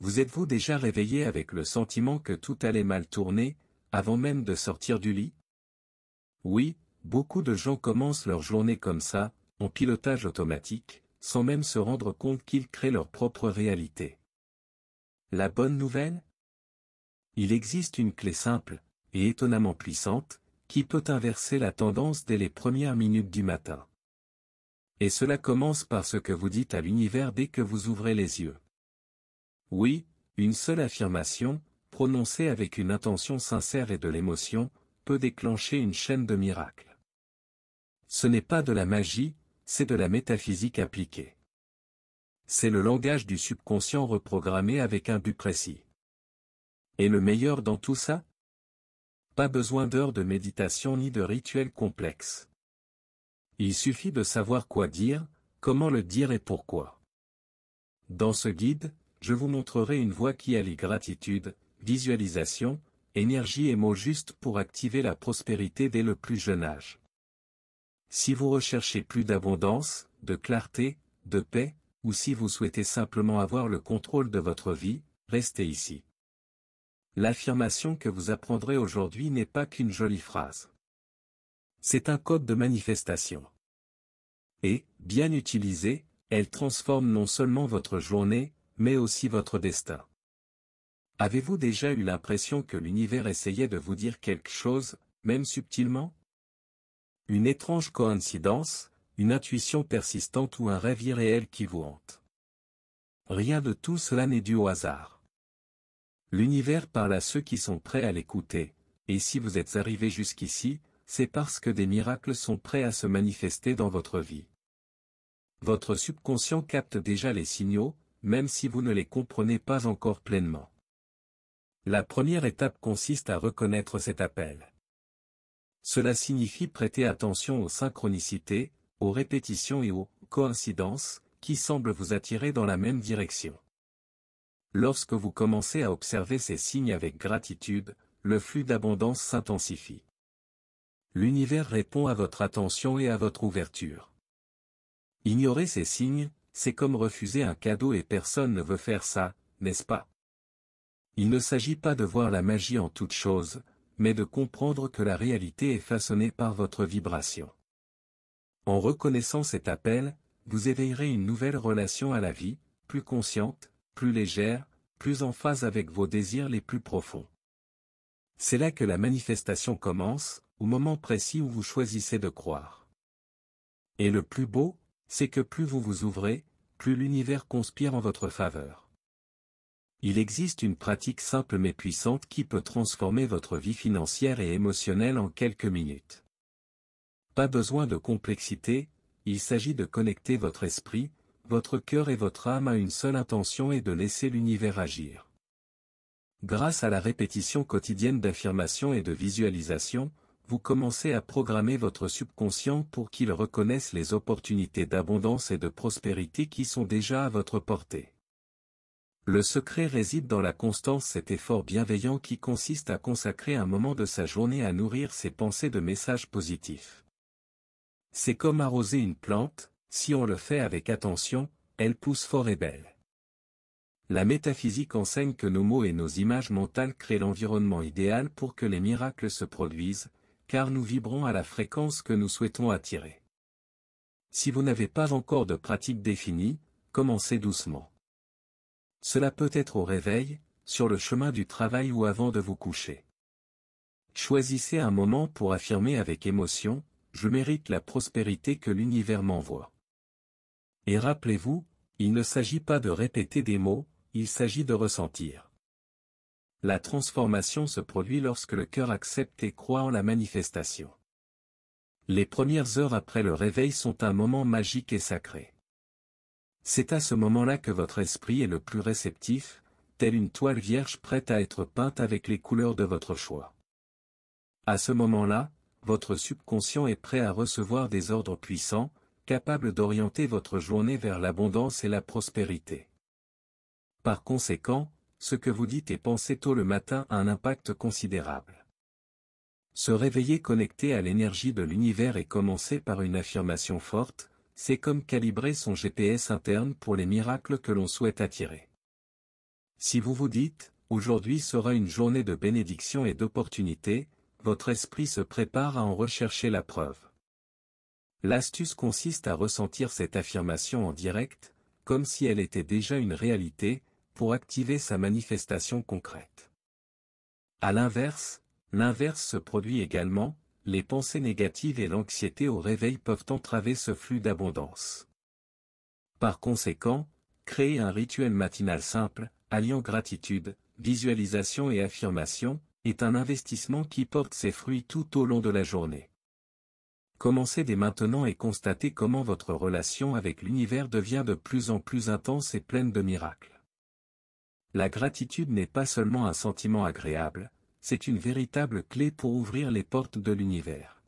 Vous êtes-vous déjà réveillé avec le sentiment que tout allait mal tourner, avant même de sortir du lit? Oui, beaucoup de gens commencent leur journée comme ça, en pilotage automatique, sans même se rendre compte qu'ils créent leur propre réalité. La bonne nouvelle? Il existe une clé simple, et étonnamment puissante, qui peut inverser la tendance dès les premières minutes du matin. Et cela commence par ce que vous dites à l'univers dès que vous ouvrez les yeux. Oui, une seule affirmation, prononcée avec une intention sincère et de l'émotion, peut déclencher une chaîne de miracles. Ce n'est pas de la magie, c'est de la métaphysique appliquée. C'est le langage du subconscient reprogrammé avec un but précis. Et le meilleur dans tout ça? Pas besoin d'heures de méditation ni de rituels complexes. Il suffit de savoir quoi dire, comment le dire et pourquoi. Dans ce guide, je vous montrerai une voie qui allie gratitude, visualisation, énergie et mots justes pour activer la prospérité dès le plus jeune âge. Si vous recherchez plus d'abondance, de clarté, de paix, ou si vous souhaitez simplement avoir le contrôle de votre vie, restez ici. L'affirmation que vous apprendrez aujourd'hui n'est pas qu'une jolie phrase. C'est un code de manifestation. Et, bien utilisée, elle transforme non seulement votre journée, mais aussi votre destin. Avez-vous déjà eu l'impression que l'univers essayait de vous dire quelque chose, même subtilement? Une étrange coïncidence, une intuition persistante ou un rêve irréel qui vous hante. Rien de tout cela n'est dû au hasard. L'univers parle à ceux qui sont prêts à l'écouter, et si vous êtes arrivé jusqu'ici, c'est parce que des miracles sont prêts à se manifester dans votre vie. Votre subconscient capte déjà les signaux, même si vous ne les comprenez pas encore pleinement. La première étape consiste à reconnaître cet appel. Cela signifie prêter attention aux synchronicités, aux répétitions et aux coïncidences, qui semblent vous attirer dans la même direction. Lorsque vous commencez à observer ces signes avec gratitude, le flux d'abondance s'intensifie. L'univers répond à votre attention et à votre ouverture. Ignorer ces signes, c'est comme refuser un cadeau et personne ne veut faire ça, n'est-ce pas? Il ne s'agit pas de voir la magie en toute chose, mais de comprendre que la réalité est façonnée par votre vibration. En reconnaissant cet appel, vous éveillerez une nouvelle relation à la vie, plus consciente, plus légère, plus en phase avec vos désirs les plus profonds. C'est là que la manifestation commence, au moment précis où vous choisissez de croire. Et le plus beau, c'est que plus vous vous ouvrez, plus l'univers conspire en votre faveur. Il existe une pratique simple mais puissante qui peut transformer votre vie financière et émotionnelle en quelques minutes. Pas besoin de complexité, il s'agit de connecter votre esprit, votre cœur et votre âme à une seule intention et de laisser l'univers agir. Grâce à la répétition quotidienne d'affirmations et de visualisations, vous commencez à programmer votre subconscient pour qu'il reconnaisse les opportunités d'abondance et de prospérité qui sont déjà à votre portée. Le secret réside dans la constance, cet effort bienveillant qui consiste à consacrer un moment de sa journée à nourrir ses pensées de messages positifs. C'est comme arroser une plante, si on le fait avec attention, elle pousse fort et belle. La métaphysique enseigne que nos mots et nos images mentales créent l'environnement idéal pour que les miracles se produisent, car nous vibrons à la fréquence que nous souhaitons attirer. Si vous n'avez pas encore de pratique définie, commencez doucement. Cela peut être au réveil, sur le chemin du travail ou avant de vous coucher. Choisissez un moment pour affirmer avec émotion, « Je mérite la prospérité que l'univers m'envoie ». Et rappelez-vous, il ne s'agit pas de répéter des mots, il s'agit de ressentir. La transformation se produit lorsque le cœur accepte et croit en la manifestation. Les premières heures après le réveil sont un moment magique et sacré. C'est à ce moment-là que votre esprit est le plus réceptif, telle une toile vierge prête à être peinte avec les couleurs de votre choix. À ce moment-là, votre subconscient est prêt à recevoir des ordres puissants, capables d'orienter votre journée vers l'abondance et la prospérité. Par conséquent, ce que vous dites et pensez tôt le matin a un impact considérable. Se réveiller connecté à l'énergie de l'univers et commencer par une affirmation forte, c'est comme calibrer son GPS interne pour les miracles que l'on souhaite attirer. Si vous vous dites, aujourd'hui sera une journée de bénédiction et d'opportunité, votre esprit se prépare à en rechercher la preuve. L'astuce consiste à ressentir cette affirmation en direct, comme si elle était déjà une réalité, pour activer sa manifestation concrète. À l'inverse se produit également, les pensées négatives et l'anxiété au réveil peuvent entraver ce flux d'abondance. Par conséquent, créer un rituel matinal simple, alliant gratitude, visualisation et affirmation, est un investissement qui porte ses fruits tout au long de la journée. Commencez dès maintenant et constatez comment votre relation avec l'univers devient de plus en plus intense et pleine de miracles. La gratitude n'est pas seulement un sentiment agréable, c'est une véritable clé pour ouvrir les portes de l'univers.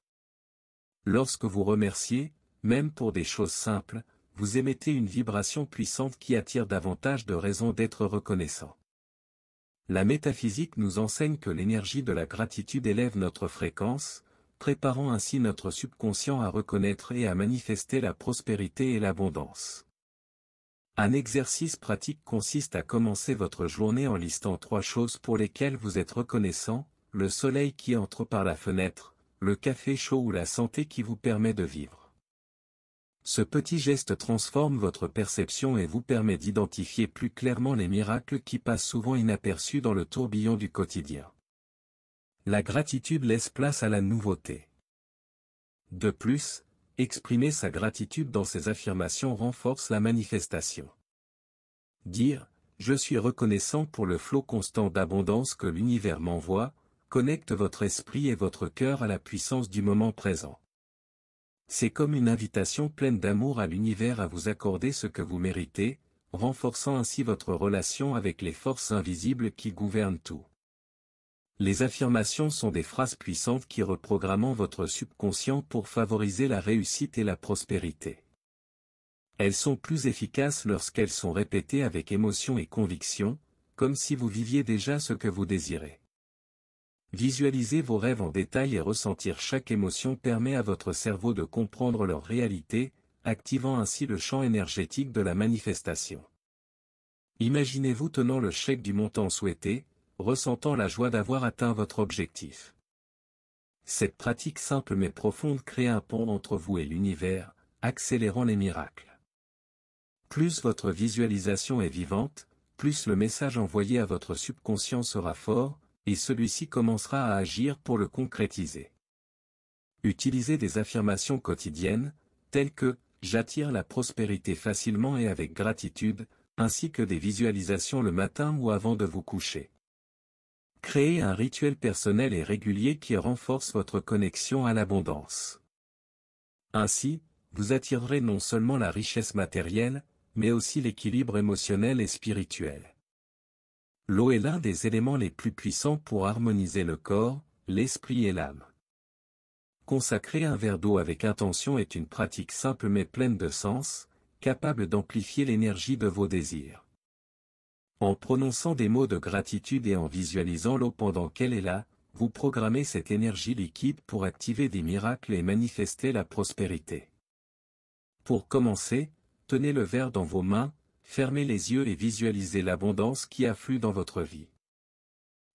Lorsque vous remerciez, même pour des choses simples, vous émettez une vibration puissante qui attire davantage de raisons d'être reconnaissant. La métaphysique nous enseigne que l'énergie de la gratitude élève notre fréquence, préparant ainsi notre subconscient à reconnaître et à manifester la prospérité et l'abondance. Un exercice pratique consiste à commencer votre journée en listant 3 choses pour lesquelles vous êtes reconnaissant: le soleil qui entre par la fenêtre, le café chaud ou la santé qui vous permet de vivre. Ce petit geste transforme votre perception et vous permet d'identifier plus clairement les miracles qui passent souvent inaperçus dans le tourbillon du quotidien. La gratitude laisse place à la nouveauté. De plus, exprimer sa gratitude dans ses affirmations renforce la manifestation. Dire « Je suis reconnaissant pour le flot constant d'abondance que l'univers m'envoie » connecte votre esprit et votre cœur à la puissance du moment présent. C'est comme une invitation pleine d'amour à l'univers à vous accorder ce que vous méritez, renforçant ainsi votre relation avec les forces invisibles qui gouvernent tout. Les affirmations sont des phrases puissantes qui reprogramment votre subconscient pour favoriser la réussite et la prospérité. Elles sont plus efficaces lorsqu'elles sont répétées avec émotion et conviction, comme si vous viviez déjà ce que vous désirez. Visualiser vos rêves en détail et ressentir chaque émotion permet à votre cerveau de comprendre leur réalité, activant ainsi le champ énergétique de la manifestation. Imaginez-vous tenant le chèque du montant souhaité, ressentant la joie d'avoir atteint votre objectif. Cette pratique simple mais profonde crée un pont entre vous et l'univers, accélérant les miracles. Plus votre visualisation est vivante, plus le message envoyé à votre subconscient sera fort, et celui-ci commencera à agir pour le concrétiser. Utilisez des affirmations quotidiennes, telles que « J'attire la prospérité facilement et avec gratitude », ainsi que des visualisations le matin ou avant de vous coucher. Créez un rituel personnel et régulier qui renforce votre connexion à l'abondance. Ainsi, vous attirerez non seulement la richesse matérielle, mais aussi l'équilibre émotionnel et spirituel. L'eau est l'un des éléments les plus puissants pour harmoniser le corps, l'esprit et l'âme. Consacrer un verre d'eau avec intention est une pratique simple mais pleine de sens, capable d'amplifier l'énergie de vos désirs. En prononçant des mots de gratitude et en visualisant l'eau pendant qu'elle est là, vous programmez cette énergie liquide pour activer des miracles et manifester la prospérité. Pour commencer, tenez le verre dans vos mains, fermez les yeux et visualisez l'abondance qui afflue dans votre vie.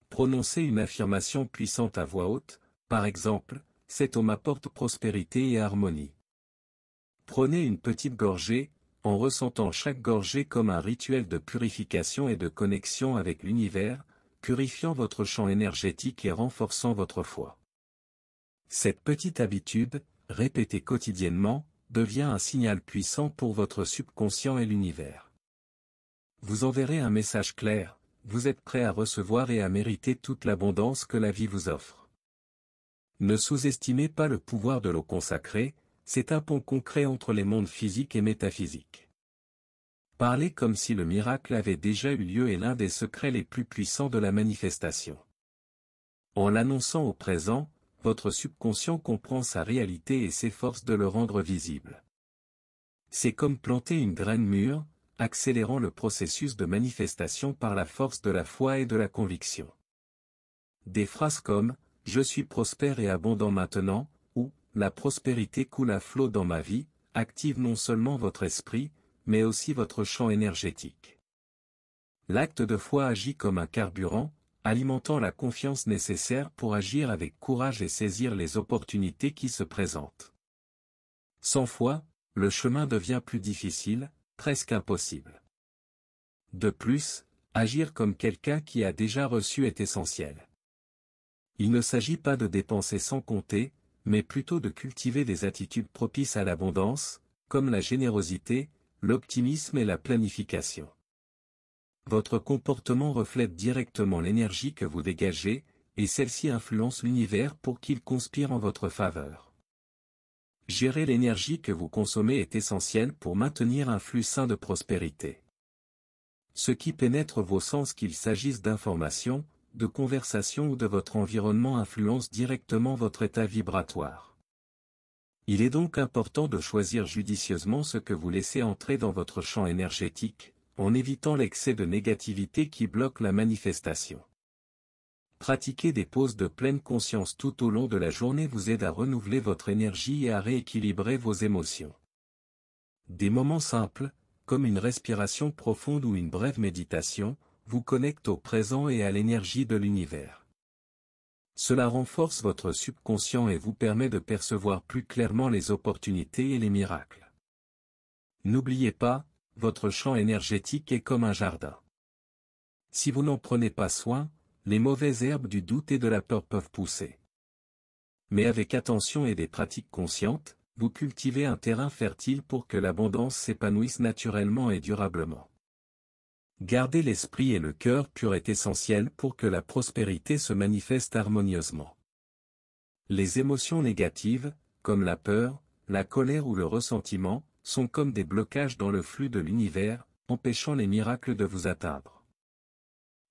Prononcez une affirmation puissante à voix haute, par exemple, « Cette eau m'apporte prospérité et harmonie ». Prenez une petite gorgée, en ressentant chaque gorgée comme un rituel de purification et de connexion avec l'univers, purifiant votre champ énergétique et renforçant votre foi. Cette petite habitude, répétée quotidiennement, devient un signal puissant pour votre subconscient et l'univers. Vous enverrez un message clair, vous êtes prêt à recevoir et à mériter toute l'abondance que la vie vous offre. Ne sous-estimez pas le pouvoir de l'eau consacrée, c'est un pont concret entre les mondes physiques et métaphysiques. Parler comme si le miracle avait déjà eu lieu est l'un des secrets les plus puissants de la manifestation. En l'annonçant au présent, votre subconscient comprend sa réalité et s'efforce de le rendre visible. C'est comme planter une graine mûre, accélérant le processus de manifestation par la force de la foi et de la conviction. Des phrases comme « Je suis prospère et abondant maintenant » ou « La prospérité coule à flot dans ma vie » activent non seulement votre esprit, mais aussi votre champ énergétique. L'acte de foi agit comme un carburant, alimentant la confiance nécessaire pour agir avec courage et saisir les opportunités qui se présentent. Sans foi, le chemin devient plus difficile, presque impossible. De plus, agir comme quelqu'un qui a déjà reçu est essentiel. Il ne s'agit pas de dépenser sans compter, mais plutôt de cultiver des attitudes propices à l'abondance, comme la générosité, l'optimisme et la planification. Votre comportement reflète directement l'énergie que vous dégagez, et celle-ci influence l'univers pour qu'il conspire en votre faveur. Gérer l'énergie que vous consommez est essentiel pour maintenir un flux sain de prospérité. Ce qui pénètre vos sens, qu'il s'agisse d'informations, de conversations ou de votre environnement, influence directement votre état vibratoire. Il est donc important de choisir judicieusement ce que vous laissez entrer dans votre champ énergétique, en évitant l'excès de négativité qui bloque la manifestation. Pratiquer des pauses de pleine conscience tout au long de la journée vous aide à renouveler votre énergie et à rééquilibrer vos émotions. Des moments simples, comme une respiration profonde ou une brève méditation, vous connectent au présent et à l'énergie de l'univers. Cela renforce votre subconscient et vous permet de percevoir plus clairement les opportunités et les miracles. N'oubliez pas, votre champ énergétique est comme un jardin. Si vous n'en prenez pas soin, les mauvaises herbes du doute et de la peur peuvent pousser. Mais avec attention et des pratiques conscientes, vous cultivez un terrain fertile pour que l'abondance s'épanouisse naturellement et durablement. Garder l'esprit et le cœur pur est essentiel pour que la prospérité se manifeste harmonieusement. Les émotions négatives, comme la peur, la colère ou le ressentiment, sont comme des blocages dans le flux de l'univers, empêchant les miracles de vous atteindre.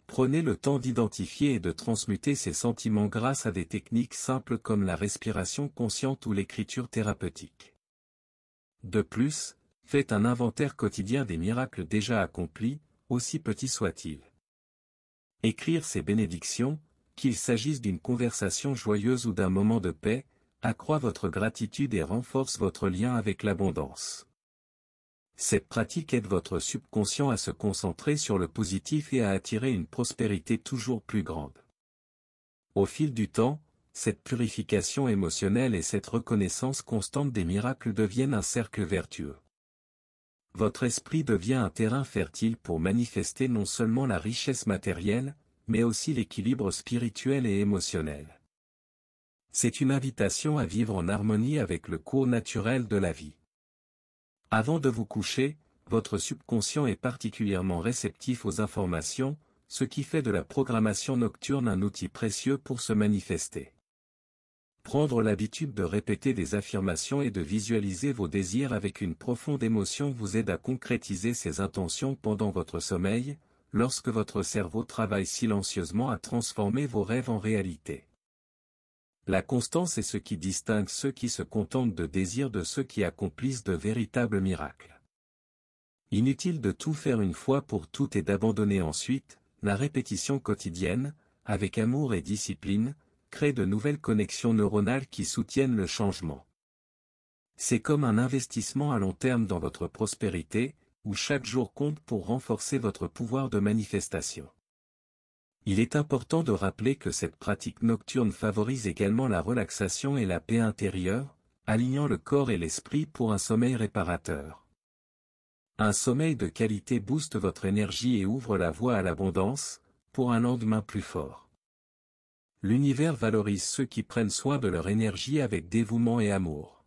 Prenez le temps d'identifier et de transmuter ces sentiments grâce à des techniques simples comme la respiration consciente ou l'écriture thérapeutique. De plus, faites un inventaire quotidien des miracles déjà accomplis, aussi petits soient-ils. Écrire ces bénédictions, qu'il s'agisse d'une conversation joyeuse ou d'un moment de paix, accroît votre gratitude et renforce votre lien avec l'abondance. Cette pratique aide votre subconscient à se concentrer sur le positif et à attirer une prospérité toujours plus grande. Au fil du temps, cette purification émotionnelle et cette reconnaissance constante des miracles deviennent un cercle vertueux. Votre esprit devient un terrain fertile pour manifester non seulement la richesse matérielle, mais aussi l'équilibre spirituel et émotionnel. C'est une invitation à vivre en harmonie avec le cours naturel de la vie. Avant de vous coucher, votre subconscient est particulièrement réceptif aux informations, ce qui fait de la programmation nocturne un outil précieux pour se manifester. Prendre l'habitude de répéter des affirmations et de visualiser vos désirs avec une profonde émotion vous aide à concrétiser ces intentions pendant votre sommeil, lorsque votre cerveau travaille silencieusement à transformer vos rêves en réalité. La constance est ce qui distingue ceux qui se contentent de désirs de ceux qui accomplissent de véritables miracles. Inutile de tout faire une fois pour toutes et d'abandonner ensuite, la répétition quotidienne, avec amour et discipline, crée de nouvelles connexions neuronales qui soutiennent le changement. C'est comme un investissement à long terme dans votre prospérité, où chaque jour compte pour renforcer votre pouvoir de manifestation. Il est important de rappeler que cette pratique nocturne favorise également la relaxation et la paix intérieure, alignant le corps et l'esprit pour un sommeil réparateur. Un sommeil de qualité booste votre énergie et ouvre la voie à l'abondance, pour un lendemain plus fort. L'univers valorise ceux qui prennent soin de leur énergie avec dévouement et amour.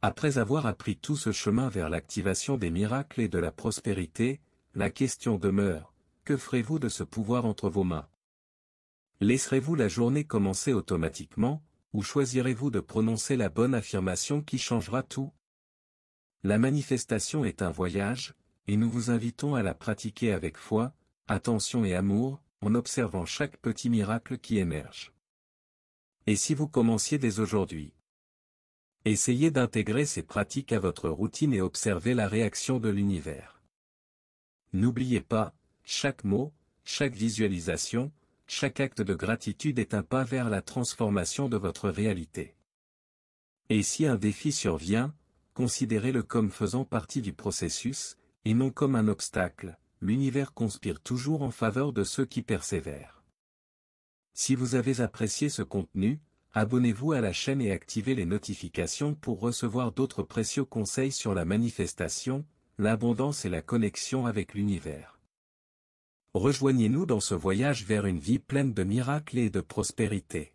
Après avoir appris tout ce chemin vers l'activation des miracles et de la prospérité, la question demeure: que ferez-vous de ce pouvoir entre vos mains? Laisserez-vous la journée commencer automatiquement, ou choisirez-vous de prononcer la bonne affirmation qui changera tout? La manifestation est un voyage, et nous vous invitons à la pratiquer avec foi, attention et amour, en observant chaque petit miracle qui émerge. Et si vous commenciez dès aujourd'hui? Essayez d'intégrer ces pratiques à votre routine et observez la réaction de l'univers. N'oubliez pas, chaque mot, chaque visualisation, chaque acte de gratitude est un pas vers la transformation de votre réalité. Et si un défi survient, considérez-le comme faisant partie du processus, et non comme un obstacle, l'univers conspire toujours en faveur de ceux qui persévèrent. Si vous avez apprécié ce contenu, abonnez-vous à la chaîne et activez les notifications pour recevoir d'autres précieux conseils sur la manifestation, l'abondance et la connexion avec l'univers. Rejoignez-nous dans ce voyage vers une vie pleine de miracles et de prospérité.